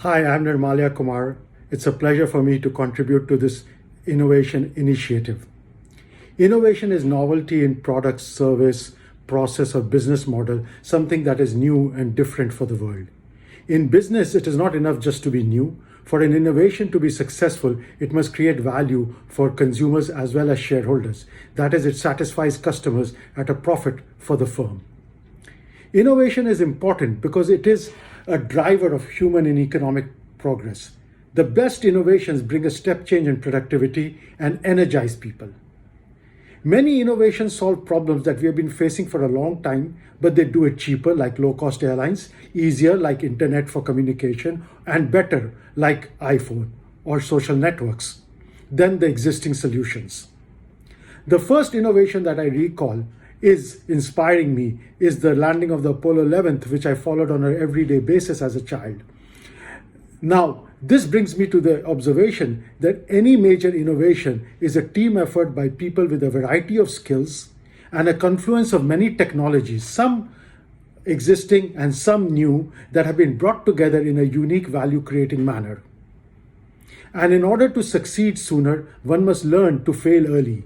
Hi, I'm Nirmalya Kumar. It's a pleasure for me to contribute to this innovation initiative. Innovation is novelty in product, service, process, or business model, something that is new and different for the world. In business, it is not enough just to be new. For an innovation to be successful, it must create value for consumers as well as shareholders. That is, it satisfies customers at a profit for the firm. Innovation is important because it is a driver of human and economic progress. The best innovations bring a step change in productivity and energize people. Many innovations solve problems that we have been facing for a long time, but they do it cheaper, like low-cost airlines, easier, like internet for communication, and better, like iPhone or social networks, than the existing solutions. The first innovation that I recall is inspiring me is the landing of the Apollo 11th, which I followed on an everyday basis as a child. Now, this brings me to the observation that any major innovation is a team effort by people with a variety of skills and a confluence of many technologies, some existing and some new, that have been brought together in a unique value-creating manner. And in order to succeed sooner, one must learn to fail early.